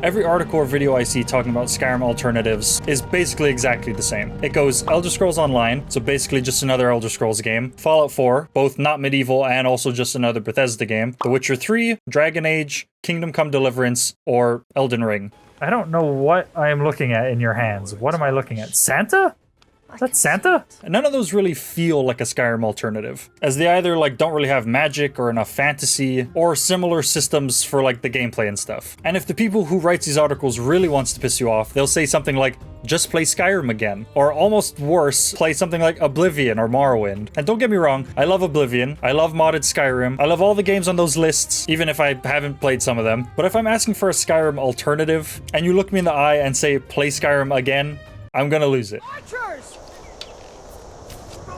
every article or video I see talking about Skyrim alternatives is basically exactly the same. It goes Elder Scrolls Online, so basically just another Elder Scrolls game, Fallout 4, both not medieval and also just another Bethesda game, The Witcher 3, Dragon Age, Kingdom Come Deliverance, or Elden Ring. I don't know what I am looking at in your hands. What am I looking at? Santa? Is that Santa? And none of those really feel like a Skyrim alternative, as they either like don't really have magic or enough fantasy or similar systems for like the gameplay and stuff. And if the people who write these articles really wants to piss you off, they'll say something like, just play Skyrim again. Or almost worse, play something like Oblivion or Morrowind. And don't get me wrong, I love Oblivion, I love modded Skyrim, I love all the games on those lists, even if I haven't played some of them. But if I'm asking for a Skyrim alternative, and you look me in the eye and say, play Skyrim again, I'm gonna lose it. Archers!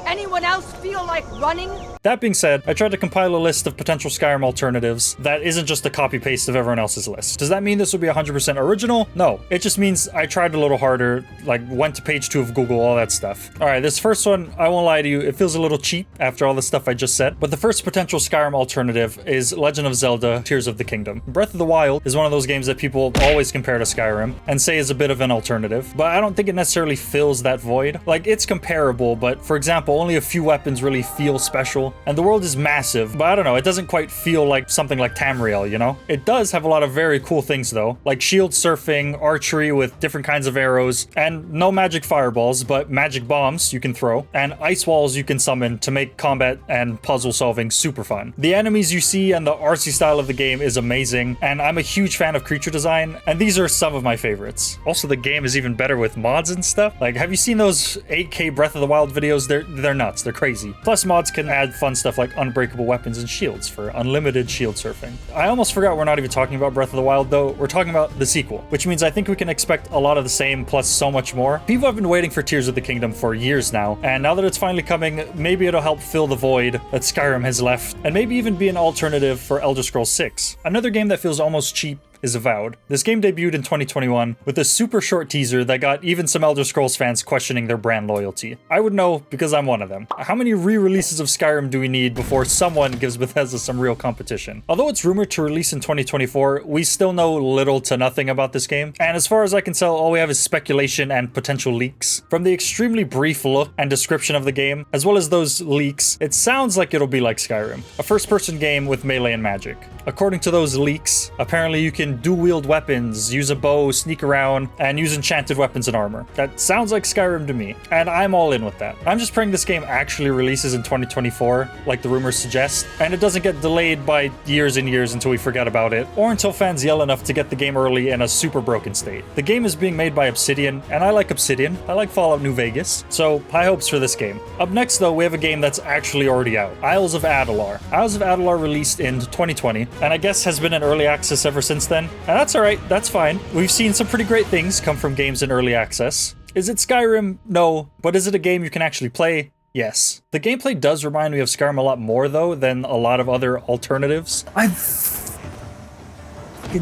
Anyone else feel like running? That being said, I tried to compile a list of potential Skyrim alternatives that isn't just a copy-paste of everyone else's list. Does that mean this will be 100% original? No. It just means I tried a little harder, like went to page 2 of Google, all that stuff. Alright, this first one, I won't lie to you, it feels a little cheap after all the stuff I just said, but the first potential Skyrim alternative is Legend of Zelda Tears of the Kingdom. Breath of the Wild is one of those games that people always compare to Skyrim and say is a bit of an alternative, but I don't think it necessarily fills that void. Like, it's comparable, but for example, only a few weapons really feel special, and the world is massive, but I don't know, it doesn't quite feel like something like Tamriel, you know? It does have a lot of very cool things though, like shield surfing, archery with different kinds of arrows, and no magic fireballs, but magic bombs you can throw, and ice walls you can summon to make combat and puzzle solving super fun. The enemies you see and the artsy style of the game is amazing, and I'm a huge fan of creature design, and these are some of my favorites. Also, the game is even better with mods and stuff. Like, have you seen those 8K Breath of the Wild videos? They're nuts. They're crazy. Plus, mods can add fun stuff like unbreakable weapons and shields for unlimited shield surfing. I almost forgot we're not even talking about Breath of the Wild though. We're talking about the sequel, which means I think we can expect a lot of the same plus so much more. People have been waiting for Tears of the Kingdom for years now, and now that it's finally coming, maybe it'll help fill the void that Skyrim has left, and maybe even be an alternative for Elder Scrolls 6. Another game that feels almost cheap is Avowed. This game debuted in 2021 with a super short teaser that got even some Elder Scrolls fans questioning their brand loyalty. I would know because I'm one of them. How many re-releases of Skyrim do we need before someone gives Bethesda some real competition? Although it's rumored to release in 2024, we still know little to nothing about this game, and as far as I can tell, all we have is speculation and potential leaks. From the extremely brief look and description of the game, as well as those leaks, it sounds like it'll be like Skyrim, a first-person game with melee and magic. According to those leaks, apparently you can dual-wield weapons, use a bow, sneak around, and use enchanted weapons and armor. That sounds like Skyrim to me, and I'm all in with that. I'm just praying this game actually releases in 2024, like the rumors suggest, and it doesn't get delayed by years and years until we forget about it, or until fans yell enough to get the game early in a super broken state. The game is being made by Obsidian, and I like Obsidian. I like Fallout New Vegas, so high hopes for this game. Up next though, we have a game that's actually already out, Isles of Adalar. Isles of Adalar released in 2020, and I guess has been in early access ever since then. And that's alright, that's fine. We've seen some pretty great things come from games in early access. Is it Skyrim? No. But is it a game you can actually play? Yes. The gameplay does remind me of Skyrim a lot more though than a lot of other alternatives. I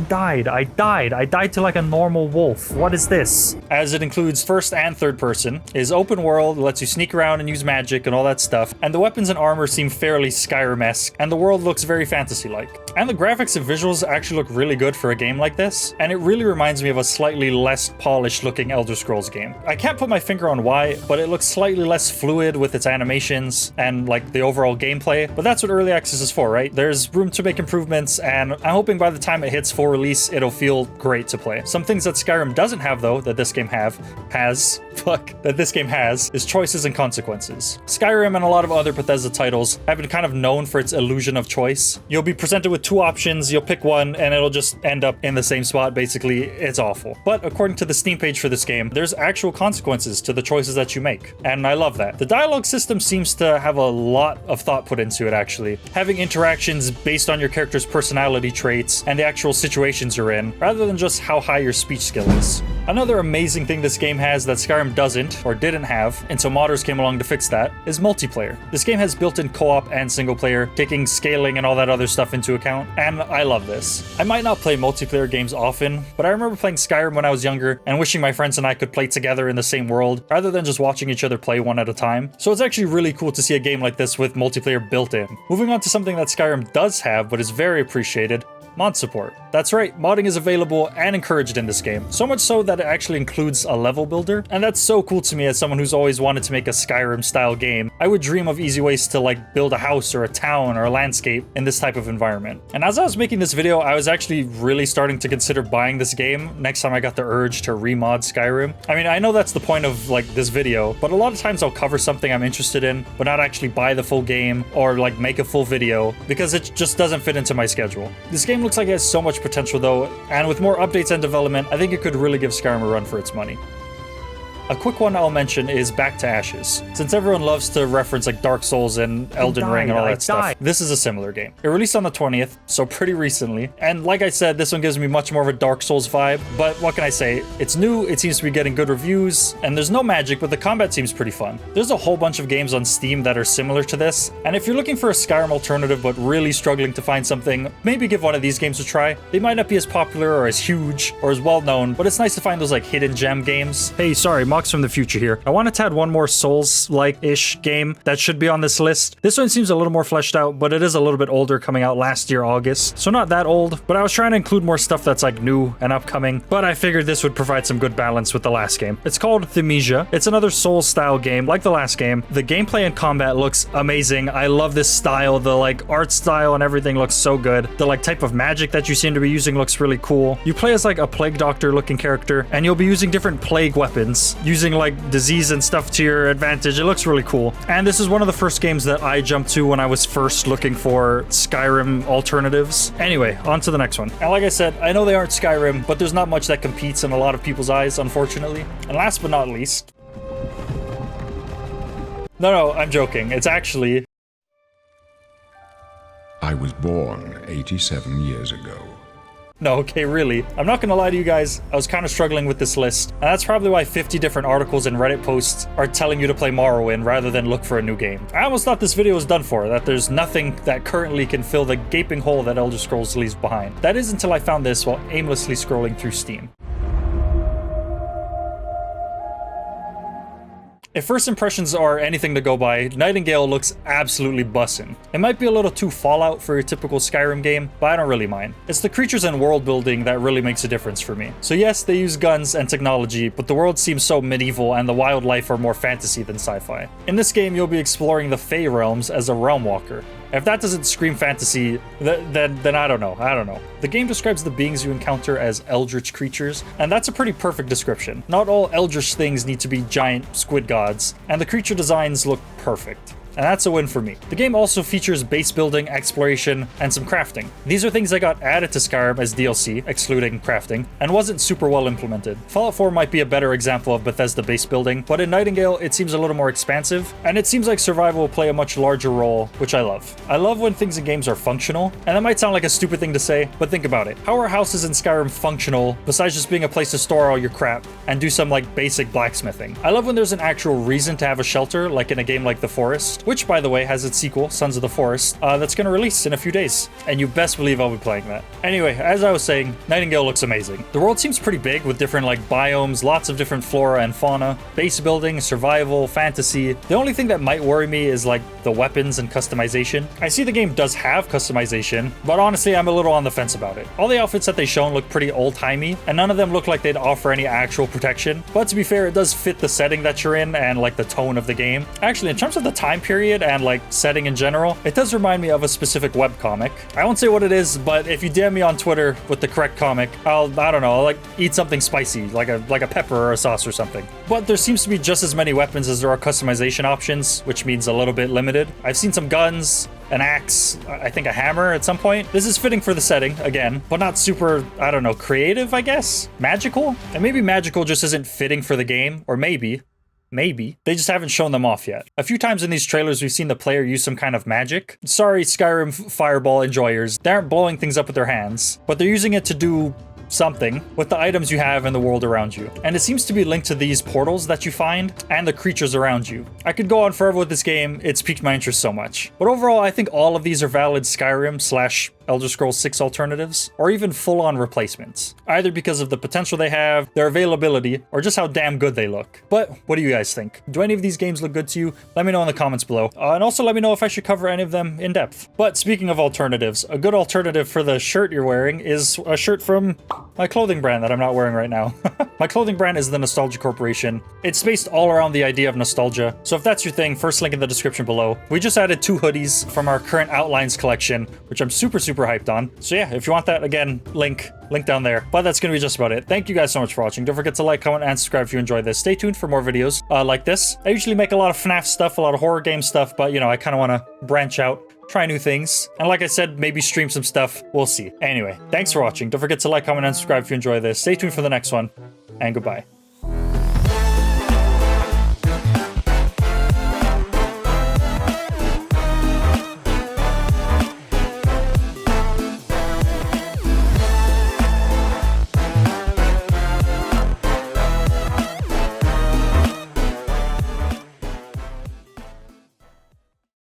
died. I died to like a normal wolf. What is this? As it includes first and third person, is open world, lets you sneak around and use magic and all that stuff, and the weapons and armor seem fairly Skyrim-esque, and the world looks very fantasy-like. And the graphics and visuals actually look really good for a game like this, and it really reminds me of a slightly less polished looking Elder Scrolls game. I can't put my finger on why, but it looks slightly less fluid with its animations and like the overall gameplay, but that's what early access is for, right? There's room to make improvements, and I'm hoping by the time it hits full release, it'll feel great to play. Some things that Skyrim doesn't have though, that this game has, is choices and consequences. Skyrim and a lot of other Bethesda titles have been kind of known for its illusion of choice. You'll be presented with two options, you'll pick one, and it'll just end up in the same spot, basically. It's awful. But according to the Steam page for this game, there's actual consequences to the choices that you make, and I love that. The dialogue system seems to have a lot of thought put into it, actually. Having interactions based on your character's personality traits and the actual situations you're in, rather than just how high your speech skill is. Another amazing thing this game has that Skyrim doesn't, or didn't have, until modders came along to fix that, is multiplayer. This game has built-in co-op and single player, taking scaling and all that other stuff into account, and I love this. I might not play multiplayer games often, but I remember playing Skyrim when I was younger and wishing my friends and I could play together in the same world, rather than just watching each other play one at a time. So it's actually really cool to see a game like this with multiplayer built in. Moving on to something that Skyrim does have, but is very appreciated, Mod support. That's right, modding is available and encouraged in this game, so much so that it actually includes a level builder, and that's so cool to me as someone who's always wanted to make a Skyrim style game. I would dream of easy ways to like build a house or a town or a landscape in this type of environment. And as I was making this video, I was actually really starting to consider buying this game next time I got the urge to remod Skyrim. I mean, I know that's the point of like this video, but a lot of times I'll cover something I'm interested in, but not actually buy the full game or like make a full video because it just doesn't fit into my schedule. This game looks like it has so much potential though, and with more updates and development, I think it could really give Skyrim a run for its money. A quick one I'll mention is Back to Ashes. Since everyone loves to reference like Dark Souls and Elden Ring and all that stuff, this is a similar game. It released on the 20th, so pretty recently, and like I said, this one gives me much more of a Dark Souls vibe, but what can I say? It's new, it seems to be getting good reviews, and there's no magic, but the combat seems pretty fun. There's a whole bunch of games on Steam that are similar to this, and if you're looking for a Skyrim alternative but really struggling to find something, maybe give one of these games a try. They might not be as popular or as huge or as well known, but it's nice to find those like hidden gem games. Hey, sorry, Mox from the future here. I wanted to add one more Souls-like-ish game that should be on this list. This one seems a little more fleshed out, but it is a little bit older, coming out last year, August. So not that old, but I was trying to include more stuff that's like new and upcoming, but I figured this would provide some good balance with the last game. It's called Thymesia. It's another Souls-style game, like the last game. The gameplay and combat looks amazing. I love this style. The like art style and everything looks so good. The like type of magic that you seem to be using looks really cool. You play as like a plague doctor looking character, and you'll be using different plague weapons, using like disease and stuff to your advantage. It looks really cool. And this is one of the first games that I jumped to when I was first looking for Skyrim alternatives. Anyway, on to the next one. And like I said, I know they aren't Skyrim, but there's not much that competes in a lot of people's eyes, unfortunately. And last but not least... No, I'm joking. It's actually... I was born 87 years ago. No, okay, really. I'm not gonna lie to you guys, I was kind of struggling with this list, and that's probably why 50 different articles and Reddit posts are telling you to play Morrowind rather than look for a new game. I almost thought this video was done for, that there's nothing that currently can fill the gaping hole that Elder Scrolls leaves behind. That is until I found this while aimlessly scrolling through Steam. If first impressions are anything to go by, Nightingale looks absolutely bussin'. It might be a little too Fallout for your typical Skyrim game, but I don't really mind. It's the creatures and world building that really makes a difference for me. So yes, they use guns and technology, but the world seems so medieval and the wildlife are more fantasy than sci-fi. In this game, you'll be exploring the Fey realms as a realm walker. If that doesn't scream fantasy, then I don't know. The game describes the beings you encounter as eldritch creatures, and that's a pretty perfect description. Not all eldritch things need to be giant squid gods, and the creature designs look perfect. And that's a win for me. The game also features base building, exploration, and some crafting. These are things that got added to Skyrim as DLC, excluding crafting, and wasn't super well implemented. Fallout 4 might be a better example of Bethesda base building, but in Nightingale it seems a little more expansive, and it seems like survival will play a much larger role, which I love. I love when things in games are functional, and that might sound like a stupid thing to say, but think about it. How are houses in Skyrim functional, besides just being a place to store all your crap, and do some like basic blacksmithing? I love when there's an actual reason to have a shelter, like in a game like The Forest, which by the way has its sequel, Sons of the Forest, that's gonna release in a few days, and you best believe I'll be playing that. Anyway, as I was saying, Nightingale looks amazing. The world seems pretty big with different like biomes, lots of different flora and fauna, base building, survival, fantasy. The only thing that might worry me is like the weapons and customization. I see the game does have customization, but honestly I'm a little on the fence about it. All the outfits that they shown look pretty old-timey, and none of them look like they'd offer any actual protection, but to be fair, it does fit the setting that you're in and like the tone of the game. Actually, in terms of the time period and like setting in general, it does remind me of a specific webcomic. I won't say what it is, but if you DM me on Twitter with the correct comic, I don't know, I'll like eat something spicy, like a pepper or a sauce or something. But there seems to be just as many weapons as there are customization options, which means a little bit limited. I've seen some guns, an axe, I think a hammer at some point. This is fitting for the setting, again, but not super, I don't know, creative, I guess? Magical? And maybe magical just isn't fitting for the game, or maybe they just haven't shown them off yet. A few times in these trailers, we've seen the player use some kind of magic. Sorry, Skyrim Fireball enjoyers. They aren't blowing things up with their hands, but they're using it to do something with the items you have in the world around you. And it seems to be linked to these portals that you find and the creatures around you. I could go on forever with this game, it's piqued my interest so much. But overall, I think all of these are valid Skyrim / Elder Scrolls 6 alternatives, or even full-on replacements, either because of the potential they have, their availability, or just how damn good they look. But what do you guys think? Do any of these games look good to you? Let me know in the comments below. And also let me know if I should cover any of them in depth. But speaking of alternatives, a good alternative for the shirt you're wearing is a shirt from my clothing brand that I'm not wearing right now. My clothing brand is the Nostalgia Corporation. It's based all around the idea of nostalgia. So if that's your thing, first link in the description below. We just added 2 hoodies from our current Outlines collection, which I'm super hyped on. So yeah, if you want that, again, link down there. But that's gonna be just about it. Thank you guys so much for watching. Don't forget to like, comment, and subscribe if you enjoyed this. Stay tuned for more videos like this. I usually make a lot of FNAF stuff, a lot of horror game stuff, but you know, I kind of want to branch out, try new things, and like I said, maybe stream some stuff. We'll see. Anyway, thanks for watching. Don't forget to like, comment, and subscribe if you enjoy this. Stay tuned for the next one, and goodbye.